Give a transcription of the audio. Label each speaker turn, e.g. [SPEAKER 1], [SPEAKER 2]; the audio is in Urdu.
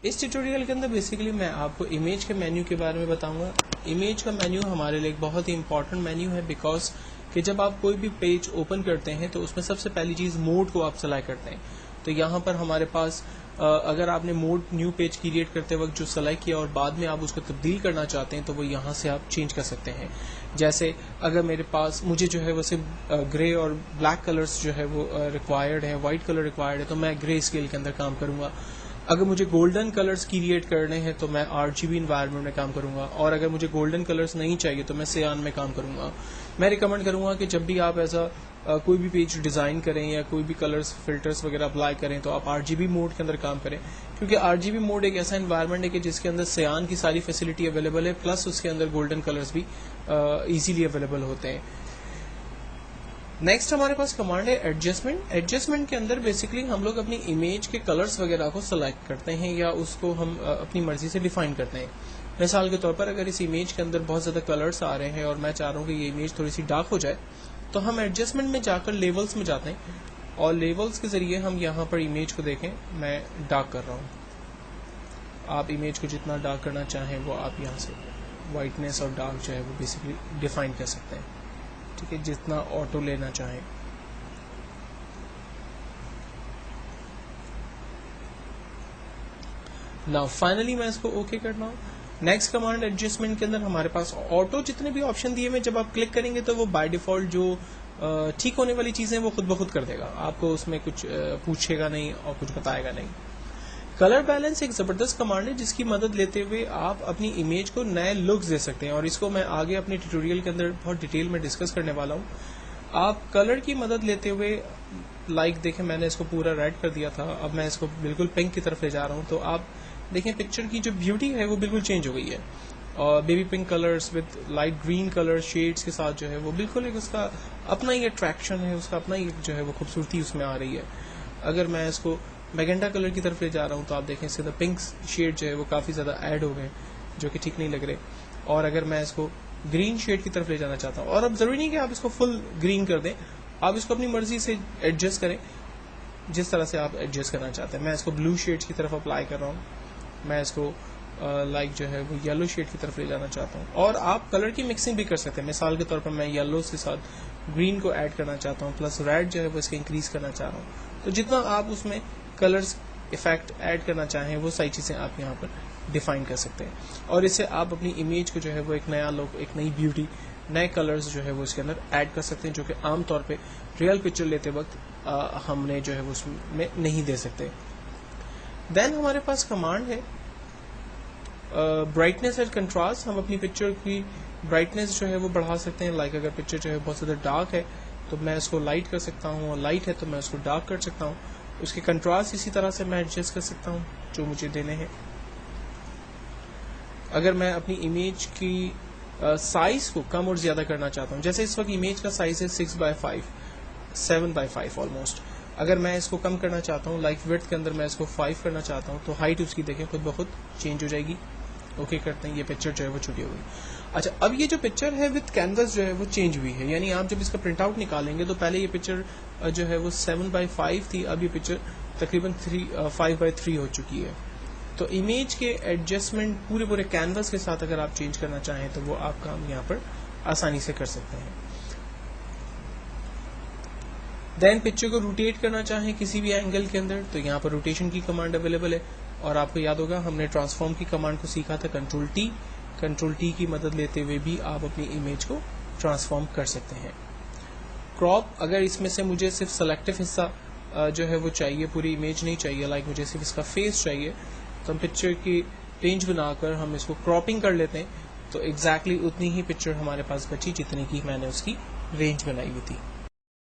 [SPEAKER 1] اس ٹیوٹوریل کے اندر بیسیکلی میں آپ کو امیج کے مینیو کے بارے میں بتاؤں گا. امیج کا مینیو ہمارے لیے ایک بہت ہی امپورٹنٹ مینیو ہے، بیکاز کہ جب آپ کوئی بھی پیج اوپن کرتے ہیں تو اس میں سب سے پہلی چیز موڈ کو آپ سلیکٹ کرتے ہیں. تو یہاں پر ہمارے پاس اگر آپ نے موڈ نیو پیج کریٹ کرتے وقت جو سلیکٹ کیا اور بعد میں آپ اس کو تبدیل کرنا چاہتے ہیں تو وہ یہاں سے آپ چینج کر سکتے ہیں. جیسے اگر میرے پاس مجھے جو ہے وہ صرف گرے اور بلیک کلرز جو ہے وہ ریکوائرڈ ہے، وائٹ کلر ریکوائرڈ ہے، تو میں گرے اسکیل کے اندر کام کروں گا. اگر مجھے گولڈن کلرز کریٹ کرنے ہیں تو میں RGB انوائرمنٹ میں کام کروں گا، اور اگر مجھے گولڈن کلرز نہیں چاہیے تو میں سیان میں کام کروں گا. میں ریکمینڈ کروں گا کہ جب بھی آپ ایسا کوئی بھی پیج ڈیزائن کریں یا کوئی بھی کلرز فلٹرز وغیرہ اپلائی کریں تو آپ RGB موڈ کے اندر کام کریں، کیونکہ RGB موڈ ایک ایسا انوائرمنٹ ہے کہ جس کے اندر سیان کی ساری فیسلٹی اویلیبل ہے، پلس اس کے اندر گولڈن کلرز بھی ایزیلی اویلیبل ہوتے ہیں. نیکسٹ ہمارے پاس کمانڈ ہے ایڈجسٹمنٹ. ایڈجسٹمنٹ کے اندر بیسکلی ہم لوگ اپنی امیج کے کلرز وغیرہ کو سلیکٹ کرتے ہیں یا اس کو ہم اپنی مرضی سے ڈیفائن کرتے ہیں. مثال کے طور پر اگر اس امیج کے اندر بہت زیادہ کلرز آ رہے ہیں اور میں چاہ رہا ہوں کہ یہ امیج تھوڑی سی ڈارک ہو جائے، تو ہم ایڈجسٹمنٹ میں جا کر لیولز میں جاتے ہیں اور لیولز کے ذریعے ہم یہاں پر امیج کو دیکھیں میں ڈارک کر رہا ہوں. آپ امیج کو جتنا ڈارک کرنا چاہیں وہ آپ یہاں سے وائٹنس اور ڈارک جو ہے وہ بیسکلی ڈیفائن کر سکتے ہیں. ٹھیک ہے، جتنا آٹو لینا چاہیں. نا فائنلی میں اس کو اوکے کرنا ہوں. نیکسٹ کمانڈ ایڈجسٹمنٹ کے اندر ہمارے پاس آٹو جتنے بھی آپشن دیے ہوئے جب آپ کلک کریں گے تو وہ بائی ڈیفالٹ جو ٹھیک ہونے والی چیزیں وہ خود بخود کر دے گا، آپ کو اس میں کچھ پوچھے گا نہیں اور کچھ بتائے گا نہیں. کلر بیلنس ایک زبردست کمانڈ ہے جس کی مدد لیتے ہوئے آپ اپنی امیج کو نئے لکس دے سکتے ہیں، اور اس کو میں آگے اپنے ٹیوٹوریل کے اندر بہت ڈیٹیل میں ڈسکس کرنے والا ہوں. آپ کلر کی مدد لیتے ہوئے دیکھیں میں نے اس کو پورا ریڈ کر دیا تھا، اب میں اس کو بالکل پنک کی طرف لے جا رہا ہوں، تو آپ دیکھیں پکچر کی جو بیوٹی ہے وہ بالکل چینج ہو گئی ہے. اور baby pink colours with light green colour sheds کے ساتھ جو ہے وہ بالکل ایک اس کا اپنا ہی اٹریکشن ہے، اس کا اپنا ہی جو ہے وہ خوبصورتی اس میں آ رہی ہے. اگر میں اس کو میگنٹا کلر کی طرف لے جا رہا ہوں تو آپ دیکھیں اس کے اندر پنک شیڈ جو ہے وہ کافی زیادہ ایڈ ہو گئے جو کہ ٹھیک نہیں لگ رہے. اور اگر میں اس کو گرین شیڈ کی طرف لے جانا چاہتا ہوں، اور اب ضروری نہیں کہ آپ اس کو فل گرین کر دیں، آپ اس کو اپنی مرضی سے ایڈجسٹ کریں جس طرح سے آپ ایڈجسٹ کرنا چاہتے ہیں. میں اس کو بلو شیڈ کی طرف اپلائی کر رہا ہوں، میں اس کو جو ہے وہ یلو شیڈ کی طرف لے جانا چاہتا ہوں. اور آپ کلر کی مکسنگ بھی کر سکتے ہیں. مثال کے طور پر میں یلو کے ساتھ گرین کو ایڈ کرنا چاہتا ہوں، پلس ریڈ جو ہے وہ اس کے انکریز کرنا چاہ رہا ہوں. تو جتنا آپ اس میں کلرز افیکٹ ایڈ کرنا چاہیں وہ ساری چیزیں آپ یہاں پر ڈیفائن کر سکتے ہیں، اور اس سے آپ اپنی امیج کو جو ہے وہ ایک نیا لک، ایک نئی بیوٹی، نئے کلرز جو ہے وہ اس کے اندر ایڈ کر سکتے ہیں جو کہ عام طور پہ ریئل پکچر لیتے وقت ہم نے جو ہے وہ اس میں نہیں دے سکتے. دین ہمارے پاس کمانڈ ہے برائٹنس اینڈ کنٹراسٹ. ہم اپنی پکچر کی برائٹنس جو ہے وہ بڑھا سکتے ہیں. اگر پکچر جو ہے بہت زیادہ ڈارک ہے تو میں اس کو لائٹ کر سکتا ہوں، اور لائٹ ہے تو میں اس کو ڈارک کر سکتا ہوں. اس کے کنٹراسٹ اسی طرح سے میں ایڈجسٹ کر سکتا ہوں جو مجھے دینے ہیں. اگر میں اپنی امیج کی سائز کو کم اور زیادہ کرنا چاہتا ہوں، جیسے اس وقت امیج کا سائز ہے 6:5 7:5 آلموسٹ. اگر میں اس کو کم کرنا چاہتا ہوں وڈتھ کے اندر میں اس کو 5 کرنا چاہتا ہوں تو ہائٹ اس کی دیکھیں خود بخود چینج ہو جائے گی. اوکے کرتے ہیں، یہ پکچر جو ہے وہ چھوٹی ہو گئی. اچھا، اب یہ جو پکچر ہے وتھ کینوس جو ہے وہ چینج ہوئی ہے، یعنی آپ جب اس کا پرنٹ آؤٹ نکالیں گے تو پہلے یہ پکچر جو ہے وہ 7:5 تھی، اب یہ پکچر تقریباً 5:3 ہو چکی ہے. تو امیج کے ایڈجسٹمنٹ پورے کینوس کے ساتھ اگر آپ چینج کرنا چاہیں تو وہ آپ کام یہاں پر آسانی سے کر سکتے ہیں. دین پکچر کو روٹیٹ کرنا چاہیں کسی بھی اینگل کے اندر تو یہاں پر روٹیشن کی کمانڈ اویلیبل ہے. اور آپ کو یاد ہوگا ہم نے ٹرانسفارم کی کمانڈ کو سیکھا تھا، کنٹرول ٹی کی مدد لیتے ہوئے بھی آپ اپنی امیج کو ٹرانسفارم کر سکتے ہیں. کراپ، اگر اس میں سے مجھے صرف سلیکٹو حصہ جو ہے وہ چاہیے، پوری امیج نہیں چاہیے، مجھے صرف اس کا فیس چاہیے، تو ہم پکچر کی رینج بنا کر ہم اس کو کراپنگ کر لیتے ہیں تو ایگزیکٹلی اتنی ہی پکچر ہمارے پاس بچی جتنی کی میں نے اس کی رینج بنائی ہوئی تھی.